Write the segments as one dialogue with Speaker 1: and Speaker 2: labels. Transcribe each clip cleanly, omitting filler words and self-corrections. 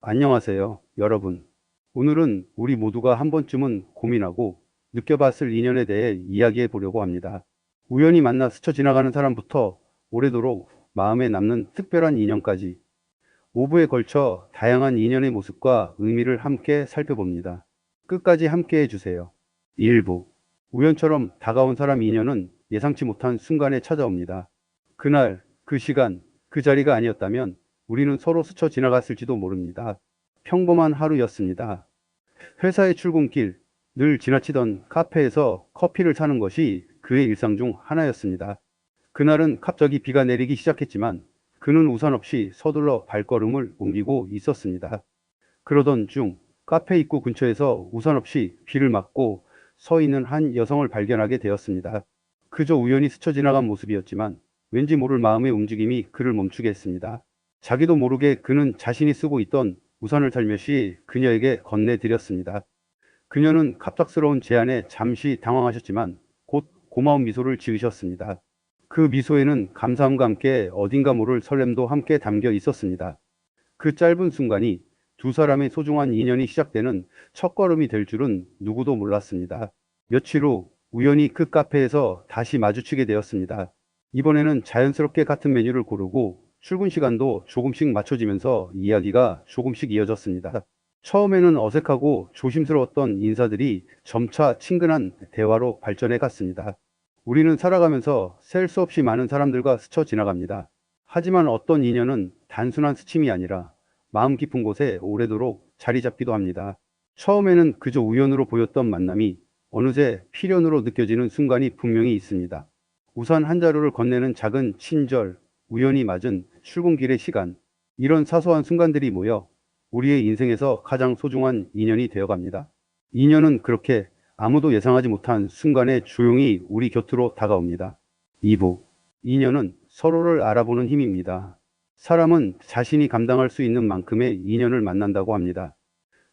Speaker 1: 안녕하세요, 여러분. 오늘은 우리 모두가 한 번쯤은 고민하고 느껴봤을 인연에 대해 이야기해 보려고 합니다. 우연히 만나 스쳐 지나가는 사람부터 오래도록 마음에 남는 특별한 인연까지 5부에 걸쳐 다양한 인연의 모습과 의미를 함께 살펴봅니다. 끝까지 함께 해주세요. 1부. 우연처럼 다가온 사람 인연은 예상치 못한 순간에 찾아옵니다. 그날, 그 시간, 그 자리가 아니었다면 우리는 서로 스쳐 지나갔을지도 모릅니다. 평범한 하루였습니다. 회사의 출근길, 늘 지나치던 카페에서 커피를 사는 것이 그의 일상 중 하나였습니다. 그날은 갑자기 비가 내리기 시작했지만 그는 우산 없이 서둘러 발걸음을 옮기고 있었습니다. 그러던 중 카페 입구 근처에서 우산 없이 비를 맞고 서 있는 한 여성을 발견하게 되었습니다. 그저 우연히 스쳐 지나간 모습이었지만 왠지 모를 마음의 움직임이 그를 멈추게 했습니다. 자기도 모르게 그는 자신이 쓰고 있던 우산을 살며시 그녀에게 건네드렸습니다. 그녀는 갑작스러운 제안에 잠시 당황하셨지만 곧 고마운 미소를 지으셨습니다. 그 미소에는 감사함과 함께 어딘가 모를 설렘도 함께 담겨 있었습니다. 그 짧은 순간이 두 사람의 소중한 인연이 시작되는 첫걸음이 될 줄은 누구도 몰랐습니다. 며칠 후 우연히 그 카페에서 다시 마주치게 되었습니다. 이번에는 자연스럽게 같은 메뉴를 고르고 출근 시간도 조금씩 맞춰지면서 이야기가 조금씩 이어졌습니다. 처음에는 어색하고 조심스러웠던 인사들이 점차 친근한 대화로 발전해 갔습니다. 우리는 살아가면서 셀 수 없이 많은 사람들과 스쳐 지나갑니다. 하지만 어떤 인연은 단순한 스침이 아니라 마음 깊은 곳에 오래도록 자리 잡기도 합니다. 처음에는 그저 우연으로 보였던 만남이 어느새 필연으로 느껴지는 순간이 분명히 있습니다. 우산 한 자루를 건네는 작은 친절, 우연히 맞은 출근길의 시간, 이런 사소한 순간들이 모여 우리의 인생에서 가장 소중한 인연이 되어갑니다. 인연은 그렇게 아무도 예상하지 못한 순간에 조용히 우리 곁으로 다가옵니다. 2부. 인연은 서로를 알아보는 힘입니다. 사람은 자신이 감당할 수 있는 만큼의 인연을 만난다고 합니다.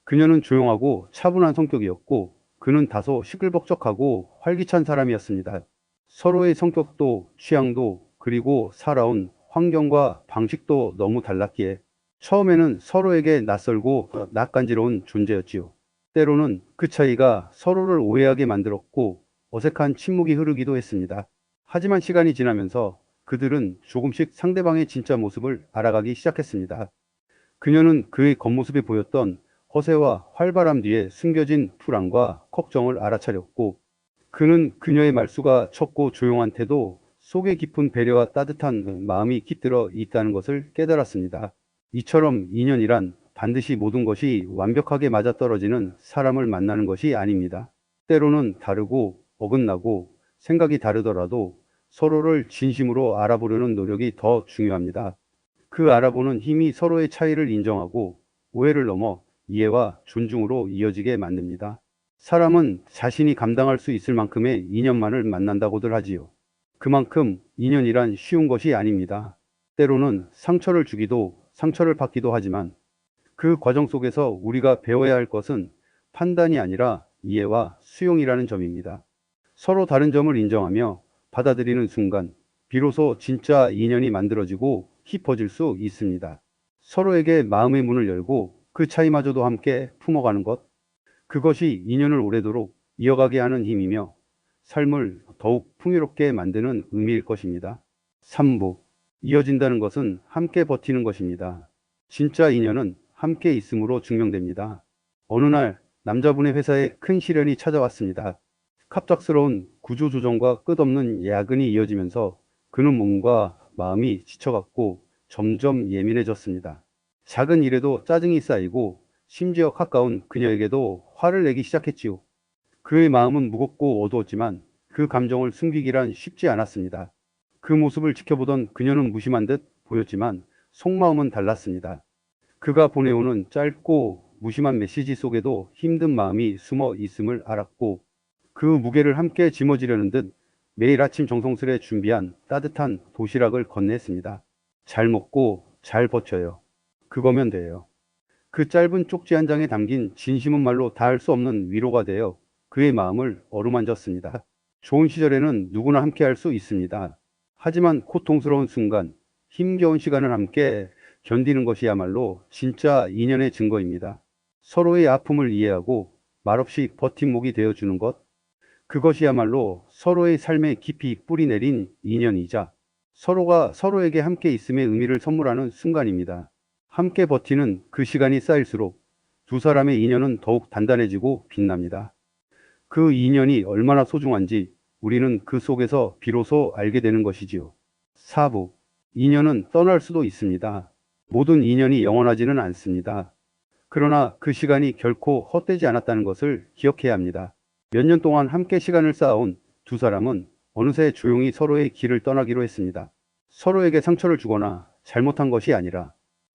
Speaker 1: 그녀는 조용하고 차분한 성격이었고 그는 다소 시끌벅적하고 활기찬 사람이었습니다. 서로의 성격도 취향도 그리고 살아온 환경과 방식도 너무 달랐기에 처음에는 서로에게 낯설고 낯간지러운 존재였지요. 때로는 그 차이가 서로를 오해하게 만들었고 어색한 침묵이 흐르기도 했습니다. 하지만 시간이 지나면서 그들은 조금씩 상대방의 진짜 모습을 알아가기 시작했습니다. 그녀는 그의 겉모습에 보였던 허세와 활발함 뒤에 숨겨진 불안과 걱정을 알아차렸고 그는 그녀의 말수가 적고 조용한 태도 속에 깊은 배려와 따뜻한 마음이 깃들어 있다는 것을 깨달았습니다. 이처럼 인연이란 반드시 모든 것이 완벽하게 맞아떨어지는 사람을 만나는 것이 아닙니다. 때로는 다르고 어긋나고 생각이 다르더라도 서로를 진심으로 알아보려는 노력이 더 중요합니다. 그 알아보는 힘이 서로의 차이를 인정하고 오해를 넘어 이해와 존중으로 이어지게 만듭니다. 사람은 자신이 감당할 수 있을 만큼의 인연만을 만난다고들 하지요. 그만큼 인연이란 쉬운 것이 아닙니다. 때로는 상처를 주기도 상처를 받기도 하지만 그 과정 속에서 우리가 배워야 할 것은 판단이 아니라 이해와 수용이라는 점입니다. 서로 다른 점을 인정하며 받아들이는 순간 비로소 진짜 인연이 만들어지고 깊어질 수 있습니다. 서로에게 마음의 문을 열고 그 차이마저도 함께 품어가는 것, 그것이 인연을 오래도록 이어가게 하는 힘이며 삶을 더욱 풍요롭게 만드는 의미일 것입니다. 3부. 이어진다는 것은 함께 버티는 것입니다. 진짜 인연은 함께 있음으로 증명됩니다. 어느 날 남자분의 회사에 큰 시련이 찾아왔습니다. 갑작스러운 구조조정과 끝없는 야근이 이어지면서 그는 몸과 마음이 지쳐갔고 점점 예민해졌습니다. 작은 일에도 짜증이 쌓이고 심지어 가까운 그녀에게도 화를 내기 시작했지요. 그의 마음은 무겁고 어두웠지만 그 감정을 숨기기란 쉽지 않았습니다. 그 모습을 지켜보던 그녀는 무심한 듯 보였지만 속마음은 달랐습니다. 그가 보내오는 짧고 무심한 메시지 속에도 힘든 마음이 숨어 있음을 알았고 그 무게를 함께 짊어지려는 듯 매일 아침 정성스레 준비한 따뜻한 도시락을 건넸습니다. 잘 먹고 잘 버텨요. 그거면 돼요. 그 짧은 쪽지 한 장에 담긴 진심은 말로 닿을 수 없는 위로가 되어 그의 마음을 어루만졌습니다. 좋은 시절에는 누구나 함께 할 수 있습니다. 하지만 고통스러운 순간, 힘겨운 시간을 함께 견디는 것이야말로 진짜 인연의 증거입니다. 서로의 아픔을 이해하고 말없이 버팀목이 되어주는 것, 그것이야말로 서로의 삶에 깊이 뿌리내린 인연이자 서로가 서로에게 함께 있음의 의미를 선물하는 순간입니다. 함께 버티는 그 시간이 쌓일수록 두 사람의 인연은 더욱 단단해지고 빛납니다. 그 인연이 얼마나 소중한지 우리는 그 속에서 비로소 알게 되는 것이지요. 4부. 인연은 떠날 수도 있습니다. 모든 인연이 영원하지는 않습니다. 그러나 그 시간이 결코 헛되지 않았다는 것을 기억해야 합니다. 몇 년 동안 함께 시간을 쌓아온 두 사람은 어느새 조용히 서로의 길을 떠나기로 했습니다. 서로에게 상처를 주거나 잘못한 것이 아니라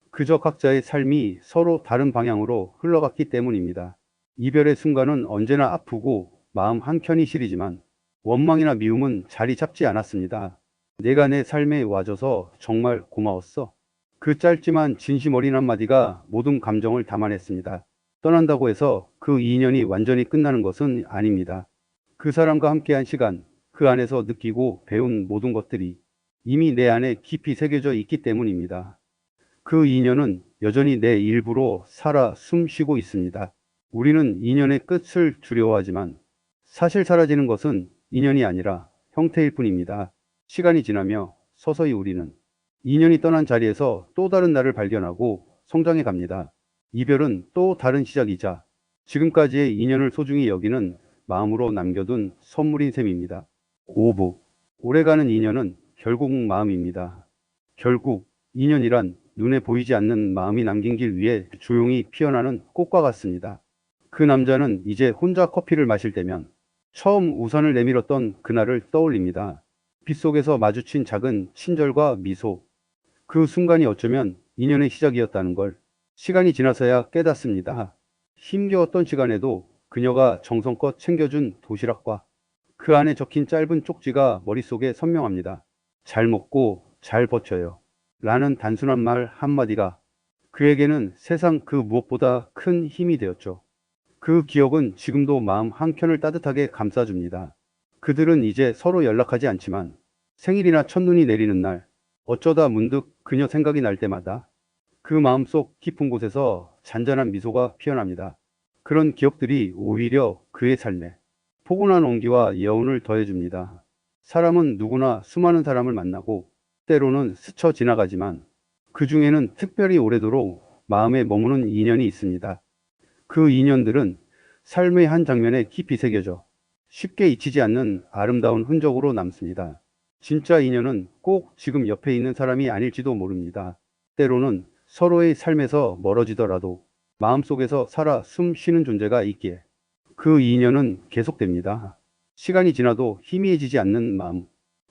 Speaker 1: 그저 각자의 삶이 서로 다른 방향으로 흘러갔기 때문입니다. 이별의 순간은 언제나 아프고 마음 한켠이 시리지만 원망이나 미움은 자리 잡지 않았습니다. 내가 내 삶에 와줘서 정말 고마웠어. 그 짧지만 진심 어린 한마디가 모든 감정을 담아냈습니다. 떠난다고 해서 그 인연이 완전히 끝나는 것은 아닙니다. 그 사람과 함께한 시간, 그 안에서 느끼고 배운 모든 것들이 이미 내 안에 깊이 새겨져 있기 때문입니다. 그 인연은 여전히 내 일부로 살아 숨쉬고 있습니다. 우리는 인연의 끝을 두려워하지만 사실 사라지는 것은 인연이 아니라 형태일 뿐입니다. 시간이 지나며 서서히 우리는 인연이 떠난 자리에서 또 다른 나를 발견하고 성장해 갑니다. 이별은 또 다른 시작이자 지금까지의 인연을 소중히 여기는 마음으로 남겨둔 선물인 셈입니다. 5부. 오래가는 인연은 결국 마음입니다. 결국 인연이란 눈에 보이지 않는 마음이 남긴 길 위에 조용히 피어나는 꽃과 같습니다. 그 남자는 이제 혼자 커피를 마실 때면 처음 우산을 내밀었던 그날을 떠올립니다. 빗속에서 마주친 작은 친절과 미소. 그 순간이 어쩌면 인연의 시작이었다는 걸 시간이 지나서야 깨닫습니다. 힘겨웠던 시간에도 그녀가 정성껏 챙겨준 도시락과 그 안에 적힌 짧은 쪽지가 머릿속에 선명합니다. 잘 먹고 잘 버텨요. 라는 단순한 말 한마디가 그에게는 세상 그 무엇보다 큰 힘이 되었죠. 그 기억은 지금도 마음 한켠을 따뜻하게 감싸줍니다. 그들은 이제 서로 연락하지 않지만 생일이나 첫눈이 내리는 날, 어쩌다 문득 그녀 생각이 날 때마다 그 마음속 깊은 곳에서 잔잔한 미소가 피어납니다. 그런 기억들이 오히려 그의 삶에 포근한 온기와 여운을 더해줍니다. 사람은 누구나 수많은 사람을 만나고 때로는 스쳐 지나가지만 그 중에는 특별히 오래도록 마음에 머무는 인연이 있습니다. 그 인연들은 삶의 한 장면에 깊이 새겨져 쉽게 잊히지 않는 아름다운 흔적으로 남습니다. 진짜 인연은 꼭 지금 옆에 있는 사람이 아닐지도 모릅니다. 때로는 서로의 삶에서 멀어지더라도 마음속에서 살아 숨 쉬는 존재가 있기에 그 인연은 계속됩니다. 시간이 지나도 희미해지지 않는 마음.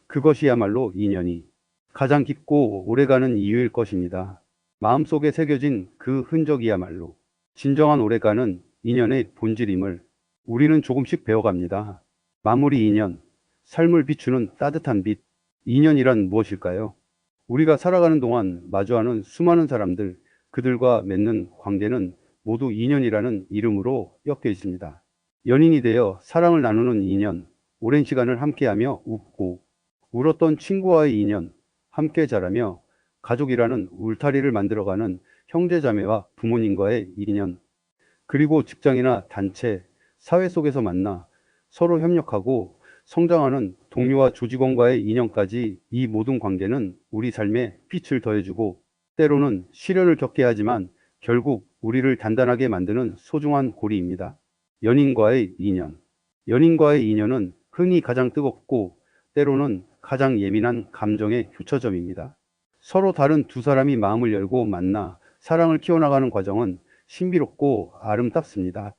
Speaker 1: 그것이야말로 인연이 가장 깊고 오래가는 이유일 것입니다. 마음속에 새겨진 그 흔적이야말로 진정한 오래가는 인연의 본질임을 우리는 조금씩 배워갑니다. 마무리 인연, 삶을 비추는 따뜻한 빛. 인연이란 무엇일까요? 우리가 살아가는 동안 마주하는 수많은 사람들, 그들과 맺는 관계는 모두 인연이라는 이름으로 엮여 있습니다. 연인이 되어 사랑을 나누는 인연, 오랜 시간을 함께하며 웃고 울었던 친구와의 인연, 함께 자라며 가족이라는 울타리를 만들어가는 형제자매와 부모님과의 인연, 그리고 직장이나 단체, 사회 속에서 만나 서로 협력하고 성장하는 동료와 조직원과의 인연까지 이 모든 관계는 우리 삶에 빛을 더해주고 때로는 시련을 겪게 하지만 결국 우리를 단단하게 만드는 소중한 고리입니다. 연인과의 인연. 연인과의 인연은 흔히 가장 뜨겁고 때로는 가장 예민한 감정의 교차점입니다. 서로 다른 두 사람이 마음을 열고 만나 사랑을 키워나가는 과정은 신비롭고 아름답습니다.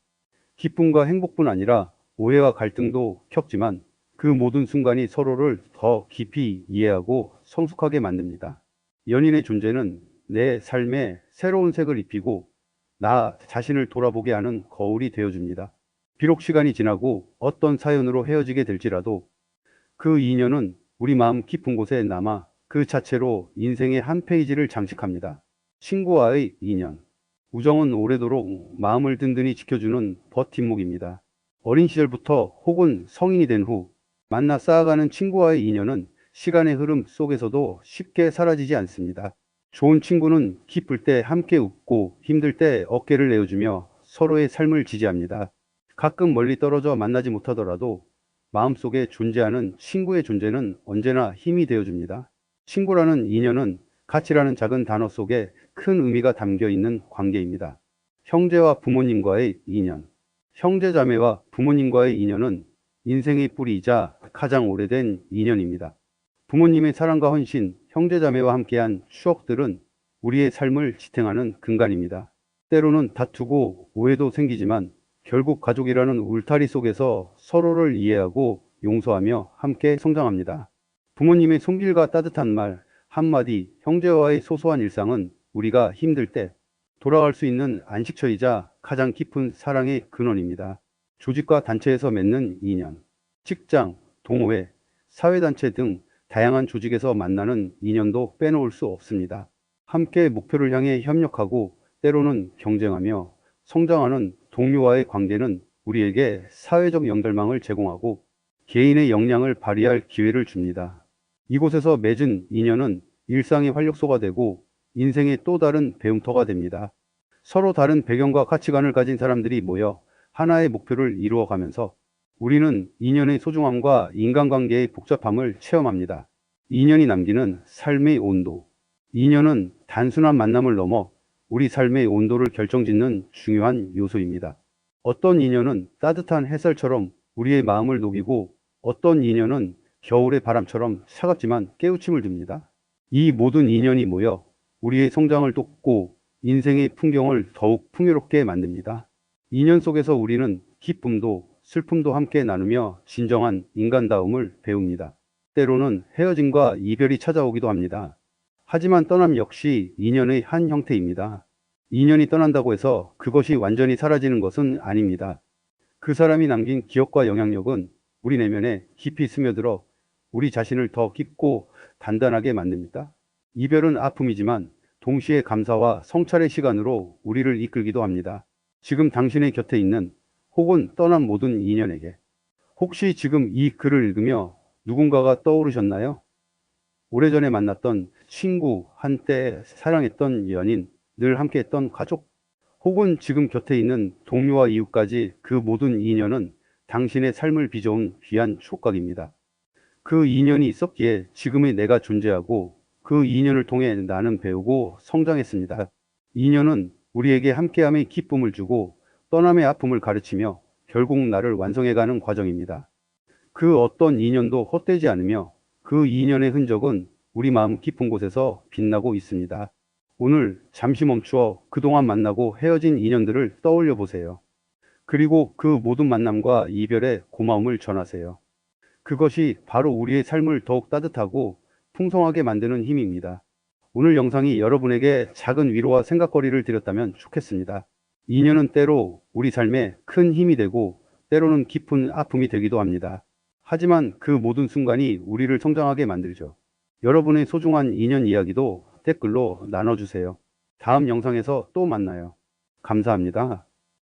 Speaker 1: 기쁨과 행복뿐 아니라 오해와 갈등도 겪지만 그 모든 순간이 서로를 더 깊이 이해하고 성숙하게 만듭니다. 연인의 존재는 내 삶에 새로운 색을 입히고 나 자신을 돌아보게 하는 거울이 되어줍니다. 비록 시간이 지나고 어떤 사연으로 헤어지게 될지라도 그 인연은 우리 마음 깊은 곳에 남아 그 자체로 인생의 한 페이지를 장식합니다. 친구와의 인연. 우정은 오래도록 마음을 든든히 지켜주는 버팀목입니다. 어린 시절부터 혹은 성인이 된 후 만나 쌓아가는 친구와의 인연은 시간의 흐름 속에서도 쉽게 사라지지 않습니다. 좋은 친구는 기쁠 때 함께 웃고 힘들 때 어깨를 내어주며 서로의 삶을 지지합니다. 가끔 멀리 떨어져 만나지 못하더라도 마음속에 존재하는 친구의 존재는 언제나 힘이 되어줍니다. 친구라는 인연은 가치라는 작은 단어 속에 큰 의미가 담겨 있는 관계입니다. 형제와 부모님과의 인연. 형제자매와 부모님과의 인연은 인생의 뿌리이자 가장 오래된 인연입니다. 부모님의 사랑과 헌신, 형제자매와 함께한 추억들은 우리의 삶을 지탱하는 근간입니다. 때로는 다투고 오해도 생기지만 결국 가족이라는 울타리 속에서 서로를 이해하고 용서하며 함께 성장합니다. 부모님의 손길과 따뜻한 말, 한마디, 형제와의 소소한 일상은 우리가 힘들 때 돌아갈 수 있는 안식처이자 가장 깊은 사랑의 근원입니다. 조직과 단체에서 맺는 인연, 직장, 동호회, 사회단체 등 다양한 조직에서 만나는 인연도 빼놓을 수 없습니다. 함께 목표를 향해 협력하고 때로는 경쟁하며 성장하는 동료와의 관계는 우리에게 사회적 연결망을 제공하고 개인의 역량을 발휘할 기회를 줍니다. 이곳에서 맺은 인연은 일상의 활력소가 되고 인생의 또 다른 배움터가 됩니다. 서로 다른 배경과 가치관을 가진 사람들이 모여 하나의 목표를 이루어가면서 우리는 인연의 소중함과 인간관계의 복잡함을 체험합니다. 인연이 남기는 삶의 온도. 인연은 단순한 만남을 넘어 우리 삶의 온도를 결정짓는 중요한 요소입니다. 어떤 인연은 따뜻한 햇살처럼 우리의 마음을 녹이고 어떤 인연은 겨울의 바람처럼 차갑지만 깨우침을 줍니다. 이 모든 인연이 모여 우리의 성장을 돕고 인생의 풍경을 더욱 풍요롭게 만듭니다. 인연 속에서 우리는 기쁨도 슬픔도 함께 나누며 진정한 인간다움을 배웁니다. 때로는 헤어짐과 이별이 찾아오기도 합니다. 하지만 떠남 역시 인연의 한 형태입니다. 인연이 떠난다고 해서 그것이 완전히 사라지는 것은 아닙니다. 그 사람이 남긴 기억과 영향력은 우리 내면에 깊이 스며들어 우리 자신을 더 깊고 단단하게 만듭니다. 이별은 아픔이지만 동시에 감사와 성찰의 시간으로 우리를 이끌기도 합니다. 지금 당신의 곁에 있는 혹은 떠난 모든 인연에게 혹시 지금 이 글을 읽으며 누군가가 떠오르셨나요? 오래전에 만났던 친구, 한때 사랑했던 연인, 늘 함께했던 가족, 혹은 지금 곁에 있는 동료와 이웃까지 그 모든 인연은 당신의 삶을 빚어온 귀한 촉각입니다. 그 인연이 있었기에 지금의 내가 존재하고 그 인연을 통해 나는 배우고 성장했습니다. 인연은 우리에게 함께함의 기쁨을 주고 떠남의 아픔을 가르치며 결국 나를 완성해가는 과정입니다. 그 어떤 인연도 헛되지 않으며 그 인연의 흔적은 우리 마음 깊은 곳에서 빛나고 있습니다. 오늘 잠시 멈추어 그동안 만나고 헤어진 인연들을 떠올려 보세요. 그리고 그 모든 만남과 이별에 고마움을 전하세요. 그것이 바로 우리의 삶을 더욱 따뜻하고 풍성하게 만드는 힘입니다. 오늘 영상이 여러분에게 작은 위로와 생각거리를 드렸다면 좋겠습니다. 인연은 때로 우리 삶에 큰 힘이 되고 때로는 깊은 아픔이 되기도 합니다. 하지만 그 모든 순간이 우리를 성장하게 만들죠. 여러분의 소중한 인연 이야기도 댓글로 나눠주세요. 다음 영상에서 또 만나요. 감사합니다.